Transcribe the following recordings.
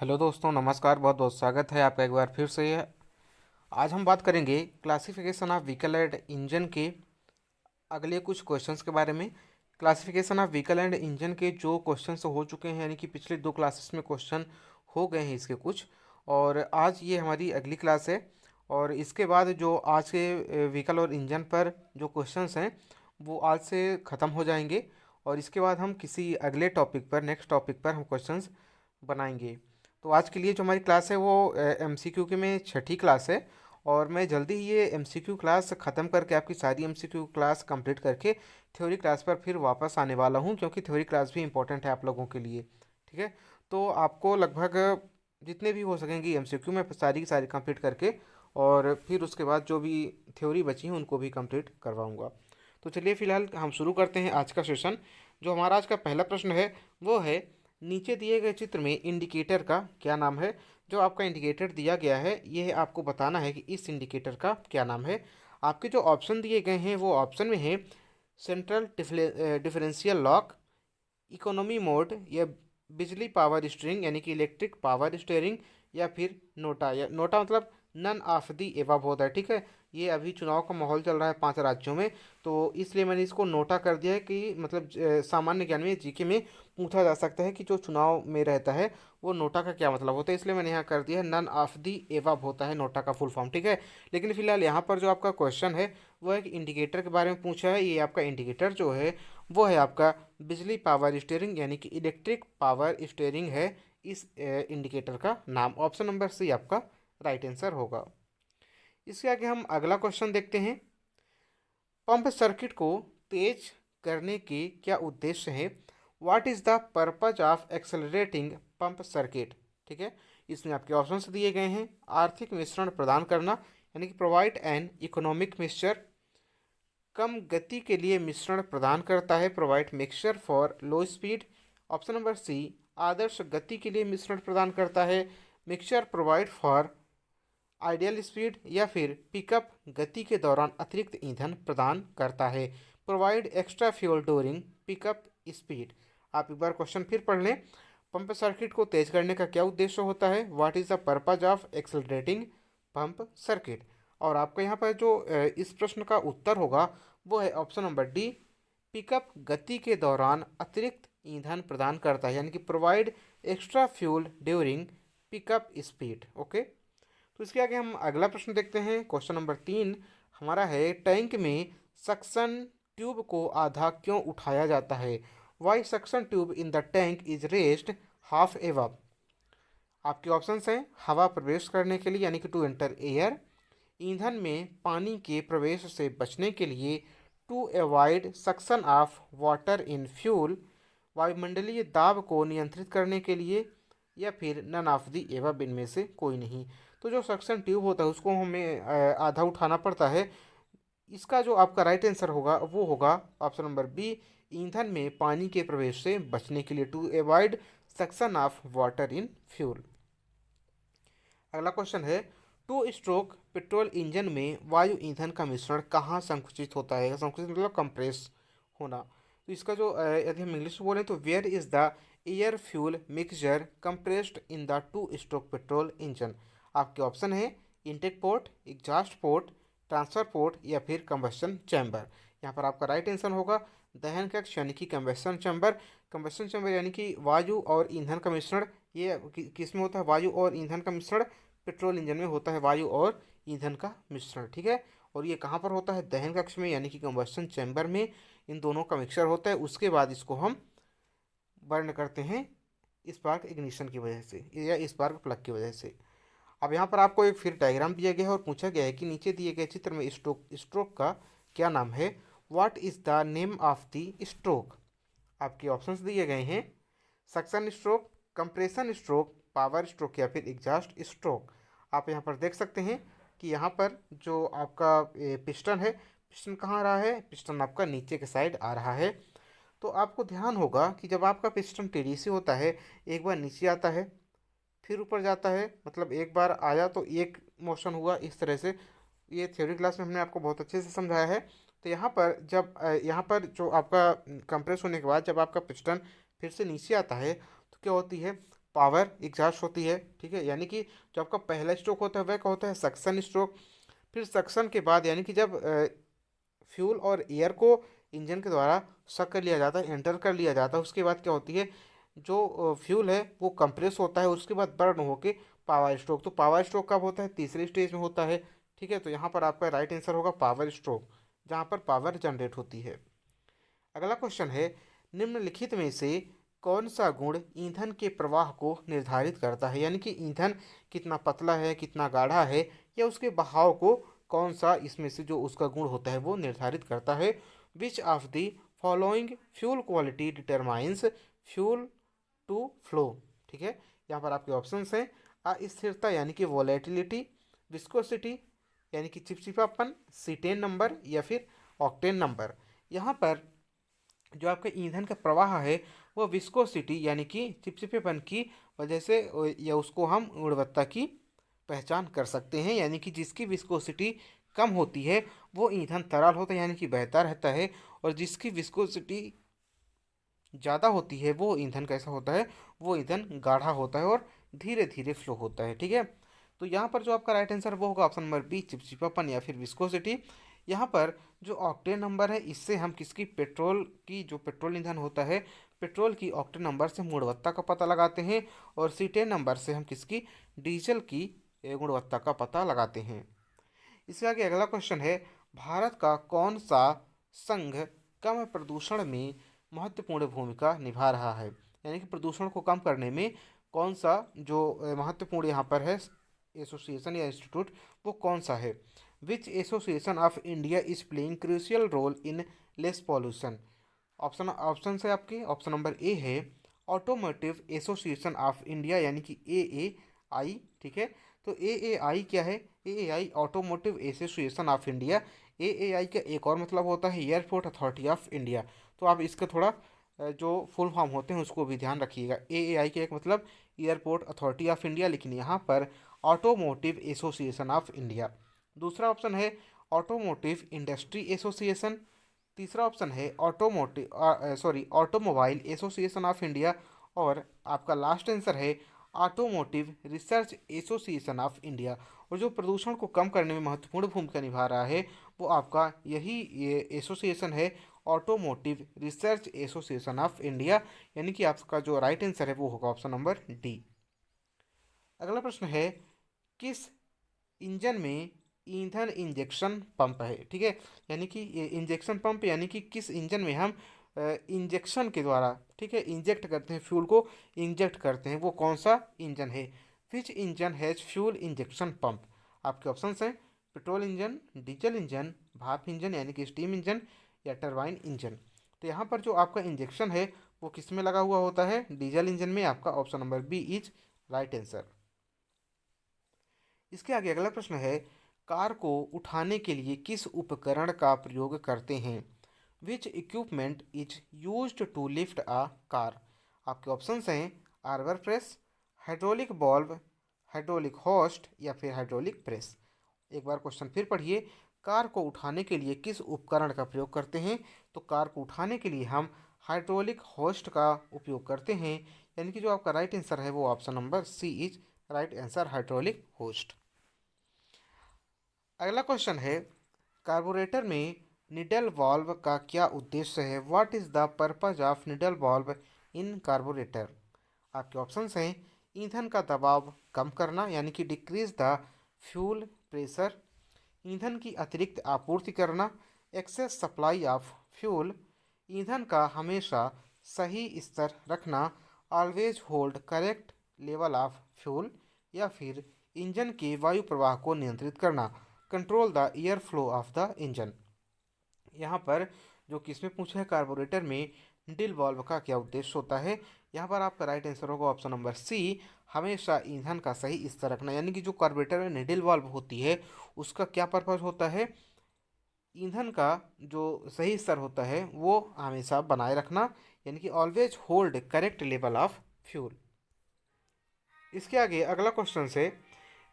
Hello दोस्तों, नमस्कार। बहुत बहुत स्वागत है आपका एक बार फिर से। आज हम बात करेंगे classification of vehicle and engine के अगले कुछ क्वेश्चंस के बारे में। Classification of vehicle and engine के जो क्वेश्चंस हो चुके हैं, यानी कि पिछले दो क्लासेस में क्वेश्चन हो गए हैं इसके कुछ, और आज ये हमारी अगली क्लास है। और इसके बाद जो आज के व्हीकल और इंजन पर जो क्वेश्चंस हैं वो आज से ख़त्म हो जाएंगे, और इसके बाद हम किसी अगले टॉपिक पर, नेक्स्ट टॉपिक पर हम क्वेश्चंस बनाएंगे। तो आज के लिए जो हमारी क्लास है वो एमसीक्यू की में छठी क्लास है, और मैं जल्दी ही ये एमसीक्यू क्लास ख़त्म करके आपकी सारी एमसीक्यू क्लास कंप्लीट करके थ्योरी क्लास पर फिर वापस आने वाला हूँ, क्योंकि थ्योरी क्लास भी इंपॉर्टेंट है आप लोगों के लिए। ठीक है, तो आपको लगभग जितने भी हो सकेंगी एमसीक्यू में सारी की सारी कंप्लीट करके, और फिर उसके बाद जो भी थ्योरी बची हैं उनको भी कंप्लीट करवाऊँगा। तो चलिए फ़िलहाल हम शुरू करते हैं आज का सेशन। जो हमारा आज का पहला प्रश्न है वो है, नीचे दिए गए चित्र में इंडिकेटर का क्या नाम है। जो आपका इंडिकेटर दिया गया है यह आपको बताना है कि इस इंडिकेटर का क्या नाम है। आपके जो ऑप्शन दिए गए हैं वो ऑप्शन में है central differential lock, economy mode, या बिजली पावर स्टीयरिंग यानी कि इलेक्ट्रिक पावर स्टीयरिंग, या फिर नोटा। या नोटा मतलब नन ऑफ दी एबव होता है। ठीक है, ये अभी चुनाव का माहौल चल रहा है 5 राज्यों में, तो इसलिए मैंने इसको नोटा कर दिया है कि मतलब सामान्य ज्ञान में, जीके में पूछा जा सकता है कि जो चुनाव में रहता है वो नोटा का क्या मतलब होता है, इसलिए मैंने यहाँ कर दिया है नन ऑफ दी एबव होता है नोटा का फुल फॉर्म। ठीक है, लेकिन फिलहाल यहाँ पर जो आपका क्वेश्चन है वो है कि इंडिकेटर के बारे में पूछा है। ये आपका इंडिकेटर जो है वो है आपका बिजली पावर स्टीयरिंग यानी कि इलेक्ट्रिक पावर स्टीयरिंग है इस इंडिकेटर का नाम। ऑप्शन नंबर सी आपका राइट आंसर होगा। इसके आगे हम अगला क्वेश्चन देखते हैं। पंप सर्किट को तेज करने के क्या उद्देश्य है। What is the purpose of accelerating pump circuit. ठीक है, इसमें आपके ऑप्शंस दिए गए हैं। आर्थिक मिश्रण प्रदान करना यानी कि प्रोवाइड एन इकोनॉमिक मिक्सचर, कम गति के लिए मिश्रण प्रदान करता है, provide mixture for low speed. Option number C, आदर्श गति के लिए मिश्रण प्रदान करता है, mixture provide for ideal speed. या फिर पिकअप गति के दौरान अतिरिक्त ईंधन प्रदान करता है, provide extra fuel during pickup speed. आप एक बार क्वेश्चन फिर पढ़ लें। पंप सर्किट को तेज करने का क्या उद्देश्य होता है। What is the purpose of accelerating pump circuit. और आपका यहाँ पर जो इस प्रश्न का उत्तर होगा वो है ऑप्शन नंबर डी, पिकअप गति के दौरान अतिरिक्त ईंधन प्रदान करता है, यानी कि provide extra fuel during pickup speed. Okay, तो इसके आगे हम अगला प्रश्न देखते हैं। क्वेश्चन नंबर 3 हमारा है, टैंक में सक्शन ट्यूब को आधा क्यों उठाया जाता है। Why suction tube in the tank is raised half above. आपके ऑप्शंस हैं हवा प्रवेश करने के लिए यानी कि टू एंटर एयर, ईंधन में पानी के प्रवेश से बचने के लिए, to avoid suction of water in fuel, वायुमंडलीय दाब को नियंत्रित करने के लिए, या फिर नन ऑफ दी एवब इनमें से कोई नहीं। तो जो सक्शन ट्यूब होता है उसको हमें आधा उठाना पड़ता है। इसका जो आपका राइट आंसर होगा वो होगा ऑप्शन नंबर बी, ईंधन में पानी के प्रवेश से बचने के लिए, to avoid suction of water in fuel. अगला क्वेश्चन है, टू स्ट्रोक पेट्रोल इंजन में वायु ईंधन का मिश्रण कहाँ संकुचित होता है। संकुचित मतलब कंप्रेस होना। तो इसका जो यदि हम इंग्लिश में बोलें तो where is the air fuel mixture compressed in the two stroke petrol engine. आपके ऑप्शन है intake port, exhaust port, transfer port, या फिर कंबस्शन चैम्बर। यहाँ पर आपका राइट आंसर होगा दहन कक्ष यानी कि कंबस्शन चैम्बर। कंबस्शन चैम्बर यानी कि वायु और ईंधन का मिश्रण, ये किस में होता है, वायु और ईंधन का मिश्रण पेट्रोल इंजन में होता है, वायु और ईंधन का मिश्रण। ठीक है, और ये कहाँ पर होता है, दहन कक्ष में यानी कि कंबस्शन चैम्बर में इन दोनों का मिक्सचर होता है। उसके बाद इसको हम बर्न करते हैं स्पार्क इग्निशन की वजह से या स्पार्क प्लग की वजह से। अब यहाँ पर आपको एक फिर डायग्राम दिया गया है और पूछा गया है कि नीचे दिए गए चित्र में स्ट्रोक का क्या नाम है। What is the name of the stroke. आपके ऑप्शंस दिए गए हैं suction stroke, compression stroke, power stroke, या फिर एग्जॉस्ट स्ट्रोक। आप यहाँ पर देख सकते हैं कि यहाँ पर जो आपका पिस्टन है, पिस्टन कहाँ आ रहा है, पिस्टन आपका नीचे के साइड आ रहा है। तो आपको ध्यान होगा कि जब आपका पिस्टन टीडीसी होता है, एक बार नीचे आता है फिर ऊपर जाता है, मतलब एक बार आया तो एक मोशन हुआ इस तरह से। ये थ्योरी क्लास में हमने आपको बहुत अच्छे से समझाया है। तो यहाँ पर जब यहाँ पर जो आपका कंप्रेस होने के बाद जब आपका पिस्टन फिर से नीचे आता है तो क्या होती है, पावर एग्जॉस्ट होती है, ठीक है। यानी कि जो आपका पहला स्ट्रोक होता है वह क्या होता है, सक्शन स्ट्रोक। फिर सक्शन के बाद यानी कि जब फ्यूल और एयर को इंजन के द्वारा सक कर लिया जाता है, एंटर कर लिया जाता है, उसके बाद क्या होती है, जो फ्यूल है वो कंप्रेस होता है, उसके बाद बर्न होके पावर स्ट्रोक। तो पावर स्ट्रोक कब होता है, तीसरे स्टेज में होता है, ठीक है। तो यहाँ पर आपका राइट आंसर होगा पावर स्ट्रोक, जहाँ पर पावर जनरेट होती है। अगला क्वेश्चन है, निम्नलिखित में से कौन सा गुण ईंधन के प्रवाह को निर्धारित करता है, यानी कि ईंधन कितना पतला है, कितना गाढ़ा है, या उसके बहाव को कौन सा इसमें से जो उसका गुण होता है वो निर्धारित करता है। Which of the following fuel quality determines fuel to flow, ठीक है। यहाँ पर आपके ऑप्शंस हैं, अस्थिरता यानी कि वोलेटिलिटी, विस्कोसिटी यानी कि चिपचिपापन, सीटेन नंबर, या फिर ऑक्टेन नंबर। यहाँ पर जो आपका ईंधन का प्रवाह है वो विस्कोसिटी यानी कि चिपचिपेपन की वजह से, या उसको हम गुणवत्ता की पहचान कर सकते हैं। यानी कि जिसकी विस्कोसिटी कम होती है वो ईंधन तरल होता है यानी कि बहता रहता है, और जिसकी विस्कोसिटी ज़्यादा होती है वो ईंधन कैसा होता है, वो ईंधन गाढ़ा होता है और धीरे धीरे फ्लो होता है, ठीक है। तो यहाँ पर जो आपका राइट आंसर वो होगा ऑप्शन नंबर बी, चिपचिपापन या फिर विस्कोसिटी। यहाँ पर जो ऑक्टेन नंबर है इससे हम किसकी, पेट्रोल की, जो पेट्रोल ईंधन होता है पेट्रोल की ऑक्टेन नंबर से गुणवत्ता का पता लगाते हैं, और सीटेन नंबर से हम किसकी, डीजल की गुणवत्ता का पता लगाते हैं। इसके आगे अगला क्वेश्चन है, भारत का कौन सा संघ कम प्रदूषण में महत्वपूर्ण भूमिका निभा रहा है, यानी कि प्रदूषण को कम करने में कौन सा जो महत्वपूर्ण यहाँ पर है एसोसिएशन या इंस्टीट्यूट, वो कौन सा है। Which association of India is playing crucial role in less pollution. Option है आपके, ऑप्शन नंबर ए है ऑटोमोटिव एसोसिएशन ऑफ इंडिया यानी कि AAI, ठीक है। तो AAI क्या है, AAI automotive association of India. AAI का एक और मतलब होता है एयरपोर्ट अथॉरिटी ऑफ इंडिया। तो आप इसका थोड़ा जो फुल फॉर्म होते हैं उसको भी ध्यान रखिएगा। AAI का एक मतलब एयरपोर्ट अथॉरिटी ऑफ इंडिया, लेकिन यहाँ पर ऑटोमोटिव एसोसिएशन ऑफ इंडिया। दूसरा ऑप्शन है ऑटोमोटिव इंडस्ट्री एसोसिएशन। तीसरा ऑप्शन है ऑटोमोबाइल एसोसिएशन ऑफ इंडिया। और आपका लास्ट आंसर है automotive research association of India. और जो प्रदूषण को कम करने में महत्वपूर्ण भूमिका निभा रहा है वो आपका यही ये एसोसिएशन है, automotive research association of India. यानी कि आपका जो राइट आंसर है वो होगा ऑप्शन नंबर डी। अगला प्रश्न है, किस इंजन में ईंधन इंजेक्शन पंप है, ठीक है। यानी कि ये इंजेक्शन पंप यानी कि किस इंजन में हम इंजेक्शन के द्वारा, ठीक है, इंजेक्ट करते हैं, फ्यूल को इंजेक्ट करते हैं, वो कौन सा इंजन है। Which engine has fuel injection pump. आपके ऑप्शंस हैं पेट्रोल इंजन, डीजल इंजन, भाप इंजन यानी कि स्टीम इंजन, या टरबाइन इंजन। तो यहाँ पर जो आपका इंजेक्शन है वो किस में लगा हुआ होता है, डीजल इंजन में। आपका option number B is right answer. इसके आगे अगला प्रश्न है, कार को उठाने के लिए किस उपकरण का प्रयोग करते हैं। Which equipment is used to lift a car. आपके ऑप्शंस हैं arbor press, hydraulic valve, hydraulic hoist, या फिर हाइड्रोलिक प्रेस। एक बार क्वेश्चन फिर पढ़िए, कार को उठाने के लिए किस उपकरण का प्रयोग करते हैं। तो कार को उठाने के लिए हम हाइड्रोलिक होस्ट का उपयोग करते हैं, यानी कि जो आपका राइट आंसर है वो option number C is right answer, hydraulic hoist. अगला क्वेश्चन है, कार्बोरेटर में निडल वाल्व का क्या उद्देश्य है। What is the purpose of needle valve in carburettor. आपके ऑप्शंस हैं ईंधन का दबाव कम करना यानी कि डिक्रीज द फ्यूल प्रेशर, ईंधन की अतिरिक्त आपूर्ति करना, एक्सेस सप्लाई ऑफ फ्यूल, ईंधन का हमेशा सही स्तर रखना, always hold correct level of fuel, या फिर इंजन के वायु प्रवाह को नियंत्रित करना, control the air flow of the engine. यहाँ पर जो किसमें पूछा है, कार्बोरेटर में निडल वाल्व का क्या उद्देश्य होता है। यहाँ पर आपका राइट आंसर होगा ऑप्शन नंबर सी, हमेशा ईंधन का सही स्तर रखना। यानी कि जो कार्बोरेटर में निडल वाल्व होती है उसका क्या पर्पज होता है, ईंधन का जो सही स्तर होता है वो हमेशा बनाए रखना, यानी कि always hold correct level of fuel. इसके आगे अगला क्वेश्चन से,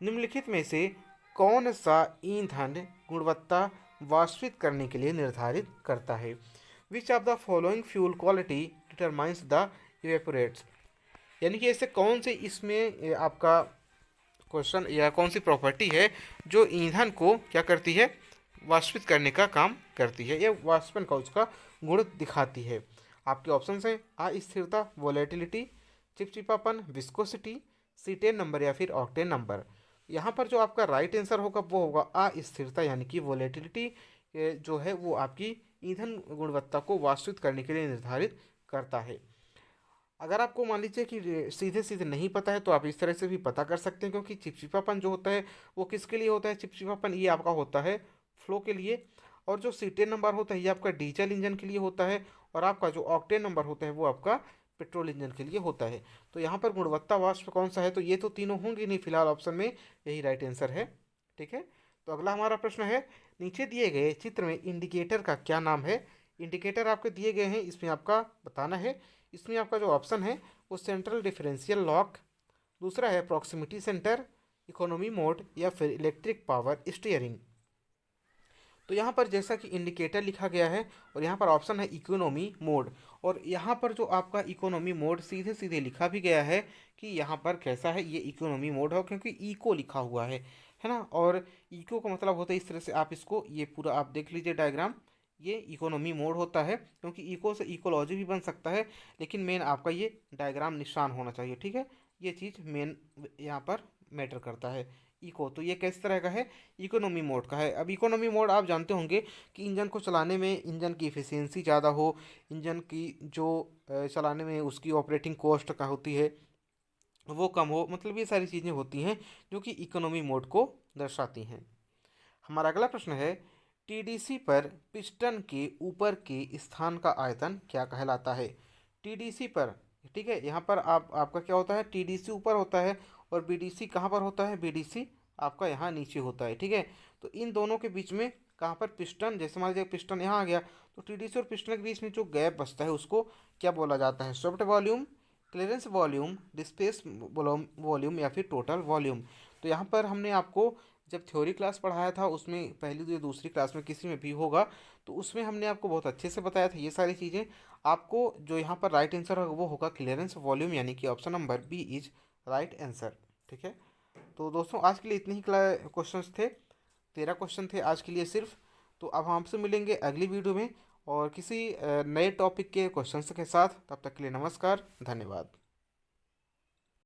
निम्नलिखित में से कौन सा ईंधन गुणवत्ता वाष्पित करने के लिए निर्धारित करता है। Which of the following fuel quality determines the evaporates. यानी कि ऐसे कौन से इसमें आपका क्वेश्चन या कौन सी प्रॉपर्टी है जो ईंधन को क्या करती है, वाष्पित करने का काम करती है, या वाष्पन का उसका गुण दिखाती है। आपके ऑप्शन हैं अस्थिरता, वोलेटिलिटी, चिपचिपापन, विस्कोसिटी, सीटेन नंबर या फिर ऑक्टेन नंबर। यहाँ पर जो आपका राइट आंसर होगा वो होगा अस्थिरता, यानी कि वोलेटिलिटी जो है वो आपकी ईंधन गुणवत्ता को वाष्पित करने के लिए निर्धारित करता है। अगर आपको मान लीजिए कि सीधे सीधे नहीं पता है तो आप इस तरह से भी पता कर सकते हैं, क्योंकि चिपचिपापन जो होता है वो किसके लिए होता है, चिपचिपापन ये आपका होता है फ्लो के लिए, और जो सीटेन नंबर होता है ये आपका डीजल इंजन के लिए होता है, और आपका जो ऑक्टेन नंबर होता है वो आपका पेट्रोल इंजन के लिए होता है। तो यहाँ पर गुणवत्ता वाष्प कौन सा है, तो ये तो तीनों होंगे नहीं, फिलहाल ऑप्शन में यही राइट आंसर है। ठीक है, तो अगला हमारा प्रश्न है, नीचे दिए गए चित्र में इंडिकेटर का क्या नाम है। इंडिकेटर आपके दिए गए हैं, इसमें आपका बताना है। इसमें आपका जो ऑप्शन है वो सेंट्रल डिफरेंशियल लॉक, दूसरा है प्रॉक्सिमिटी सेंटर, इकोनॉमी मोड, या फिर इलेक्ट्रिक पावर स्टीयरिंग। तो यहाँ पर जैसा कि इंडिकेटर लिखा गया है और यहाँ पर ऑप्शन है इकोनॉमी मोड, और यहाँ पर जो आपका इकोनॉमी मोड सीधे सीधे लिखा भी गया है कि यहाँ पर कैसा है, ये इकोनॉमी मोड हो, क्योंकि इको लिखा हुआ है ना। और इको का मतलब होता है इस तरह से, आप इसको ये पूरा आप देख लीजिए डायग्राम, ये इकोनॉमी मोड होता है, क्योंकि इको से इकोलॉजी भी बन सकता है, लेकिन मेन आपका ये डायग्राम निशान होना चाहिए। ठीक है, ये चीज़ मेन यहाँ पर मैटर करता है। इको तो ये किस तरह का है, इकोनॉमी मोड का है। अब इकोनॉमी मोड आप जानते होंगे कि इंजन को चलाने में इंजन की इफ़िशियंसी ज़्यादा हो, इंजन की जो चलाने में उसकी ऑपरेटिंग कॉस्ट का होती है वो कम हो, मतलब ये सारी चीज़ें होती हैं जो कि इकोनॉमी मोड को दर्शाती हैं। हमारा अगला प्रश्न है, टीडीसी पर पिस्टन के ऊपर के स्थान का आयतन क्या कहलाता है। टीडीसी पर, ठीक है, यहाँ पर आपका क्या होता है, टीडीसी ऊपर होता है और बीडीसी कहाँ पर होता है, बीडीसी आपका यहाँ नीचे होता है। ठीक है, तो इन दोनों के बीच में कहाँ पर पिस्टन, जैसे मान लीजिए पिस्टन यहाँ आ गया, तो टीडीसी और पिस्टन के बीच में जो गैप बचता है उसको क्या बोला जाता है, soft volume, clearance volume, displace volume, या फिर टोटल वॉल्यूम। तो यहाँ पर हमने आपको जब थ्योरी क्लास पढ़ाया था उसमें, पहली या दूसरी क्लास में किसी में भी होगा, तो उसमें हमने आपको बहुत अच्छे से बताया था ये सारी चीज़ें। आपको जो यहाँ पर राइट आंसर होगा वो होगा क्लियरेंस वॉल्यूम, यानी कि option number B is right answer. ठीक है, तो दोस्तों आज के लिए इतने ही क्वेश्चंस थे, 13 क्वेश्चन थे आज के लिए सिर्फ। तो अब हम आपसे मिलेंगे अगली वीडियो में और किसी नए टॉपिक के क्वेश्चंस के साथ। तब तक के लिए नमस्कार, धन्यवाद।